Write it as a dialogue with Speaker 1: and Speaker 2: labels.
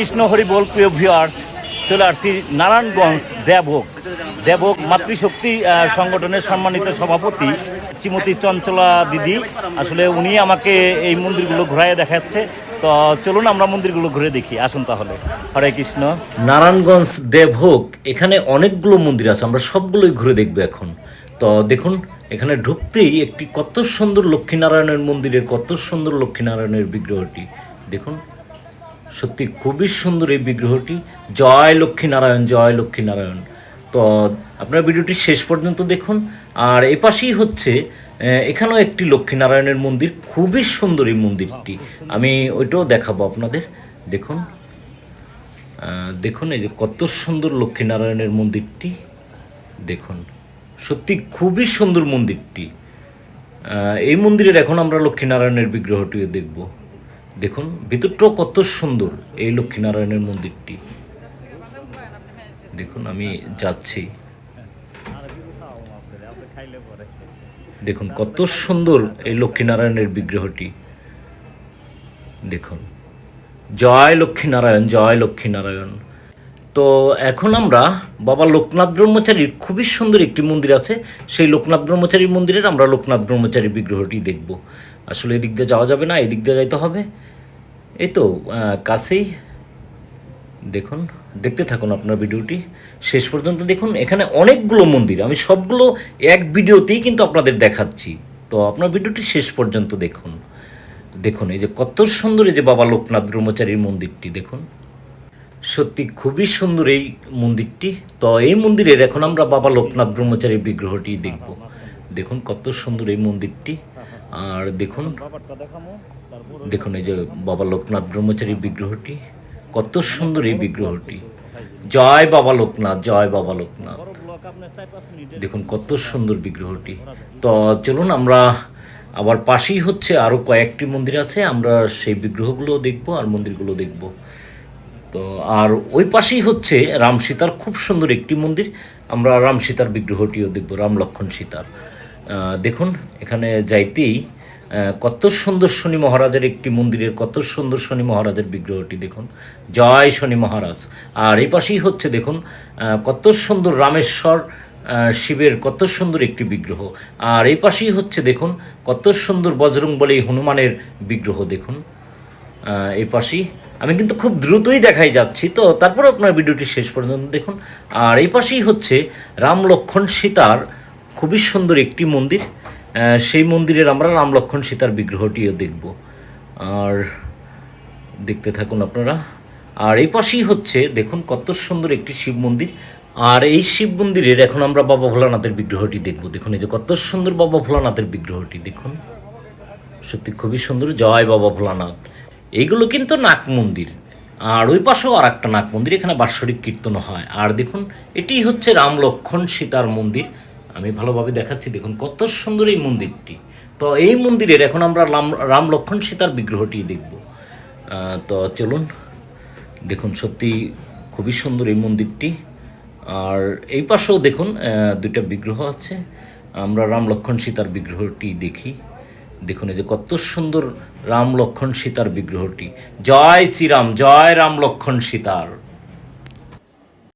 Speaker 1: কৃষ্ণ হরি বল প্রিয় ভিউয়ার্স, চলে আসছি নারায়ণগঞ্জ দেবভোগ মাতৃশক্তি সংগঠনের সম্মানিত সভাপতি শ্রীমতী চঞ্চলা দিদি। আসলে উনি আমাকে এই মন্দিরগুলো ঘুরাইয়ে দেখাচ্ছে, তো চলুন আমরা মন্দিরগুলো ঘুরে দেখি। আসুন তাহলে। হরে কৃষ্ণ। নারায়ণগঞ্জ দেবভোগ, এখানে অনেকগুলো মন্দির আছে, আমরা সবগুলোই ঘুরে দেখবো এখন। তো দেখুন, এখানে ঢুকতেই একটি কত সুন্দর লক্ষ্মীনারায়ণের মন্দিরের কত সুন্দর লক্ষ্মীনারায়ণের বিগ্রহটি দেখুন। সত্যি খুবই সুন্দর এই বিগ্রহটি। জয় লক্ষ্মীনারায়ণ, জয় লক্ষ্মীনারায়ণ। তো আপনার ভিডিওটি শেষ পর্যন্ত দেখুন। আর এ পাশেই হচ্ছে এখানেও একটি লক্ষ্মীনারায়ণের মন্দির, খুবই সুন্দর এই মন্দিরটি। আমি ওইটাও দেখাবো আপনাদের। দেখুন দেখুন এই যে কত সুন্দর লক্ষ্মীনারায়ণের মন্দিরটি দেখুন। সত্যি খুবই সুন্দর মন্দিরটি। এই মন্দিরের এখন আমরা লক্ষ্মীনারায়ণের বিগ্রহটিও দেখব। দেখুন ভিতরটাও কত সুন্দর এই লক্ষ্মীনারায়ণের মন্দিরটি দেখুন। আমি যাচ্ছি, দেখুন কত সুন্দর এই লক্ষ্মীনারায়ণের বিগ্রহটি দেখুন। জয় লক্ষ্মীনারায়ণ, জয় লক্ষ্মীনারায়ণ। তো এখন আমরা বাবা লোকনাথ ব্রহ্মচারীর খুবই সুন্দর একটি মন্দির আছে, সেই লোকনাথ ব্রহ্মচারীর মন্দিরের আমরা লোকনাথ ব্রহ্মচারীর বিগ্রহটি দেখব। আসলে এদিক দিয়ে যাওয়া যাবে না, এদিক দিয়ে যাইতে হবে। এই তো কাছেই। দেখুন, দেখতে থাকুন আপনার ভিডিওটি শেষ পর্যন্ত দেখুন। এখানে অনেকগুলো মন্দির, আমি সবগুলো এক ভিডিওতেই কিন্তু আপনাদের দেখাচ্ছি। তো আপনার ভিডিওটি শেষ পর্যন্ত দেখুন। দেখুন এই যে কত সুন্দর এই যে বাবা লোকনাথ ব্রহ্মচারীর মন্দিরটি দেখুন। সত্যি খুবই সুন্দর এই মন্দিরটি। তো এই মন্দিরের এখন আমরা বাবা লোকনাথ ব্রহ্মচারীর বিগ্রহটি দেখব। দেখুন কত সুন্দর এই মন্দিরটি। আর দেখুন, দেখুন এই যে বাবা লোকনাথ ব্রহ্মচারীর বিগ্রহটি, কত সুন্দর এই বিগ্রহটি। জয় বাবা লোকনাথ, জয় বাবা লোকনাথ। দেখুন কত সুন্দর বিগ্রহটি। তো চলুন আমরা আবার পাশেই হচ্ছে আরও কয়েকটি মন্দির আছে, আমরা সেই বিগ্রহগুলো দেখব আর মন্দিরগুলো দেখব। তো আর ওই পাশেই হচ্ছে রাম সীতার খুব সুন্দর একটি মন্দির, আমরা রাম সীতার বিগ্রহটিও দেখব, রাম লক্ষ্মণ সীতার। দেখুন এখানে যাইতেই কত সুন্দর শনি মহারাজের একটি মন্দিরের কত সুন্দর শনি মহারাজের বিগ্রহটি দেখুন। জয় শনি মহারাজ। আর এই পাশেই হচ্ছে দেখুন কত সুন্দর রামেশ্বর শিবের কত সুন্দর একটি বিগ্রহ। আর এই পাশেই হচ্ছে দেখুন কত সুন্দর বজরংবলী হনুমানের বিগ্রহ দেখুন। এই পাশেই আমি কিন্তু খুব দ্রুতই দেখাই যাচ্ছি, তো তারপর আপনার ভিডিওটি শেষ পর্যন্ত দেখুন। আর এই পাশেই হচ্ছে রাম লক্ষ্মণ সীতার খুবই সুন্দর একটি মন্দির, সেই মন্দিরের আমরা রাম লক্ষ্মণ সীতার বিগ্রহটিও দেখব। আর দেখতে থাকুন আপনারা। আর এই পাশেই হচ্ছে দেখুন কত সুন্দর একটি শিব মন্দির। আর এই শিব মন্দিরের এখন আমরা বাবা ভোলানাথের বিগ্রহটি দেখব। দেখুন এই যে কত সুন্দর বাবা ভোলানাথের বিগ্রহটি দেখুন। সত্যি খুবই সুন্দর। জয় বাবা ভোলানাথ। এইগুলো কিন্তু নাগ মন্দির। আর ওই পাশেও আর একটা নাগ মন্দির, এখানে বাৎসরিক কীর্তন হয়। আর দেখুন এটি হচ্ছে রাম লক্ষ্মণ সীতার মন্দির, আমি ভালোভাবে দেখাচ্ছি। দেখুন কত সুন্দর এই মন্দিরটি। তো এই মন্দিরের এখন আমরা রাম লক্ষ্মণ সীতার বিগ্রহটি দেখব। তো চলুন দেখুন, সত্যি খুবই সুন্দর এই মন্দিরটি। আর এই পাশেও দেখুন দুইটা বিগ্রহ আছে, আমরা রাম লক্ষ্মণ সীতার বিগ্রহটি দেখি। দেখুন এই যে কত সুন্দর রাম লক্ষ্মণ সীতার বিগ্রহটি। জয় শ্রীরাম, জয় রাম লক্ষ্মণ সীতার।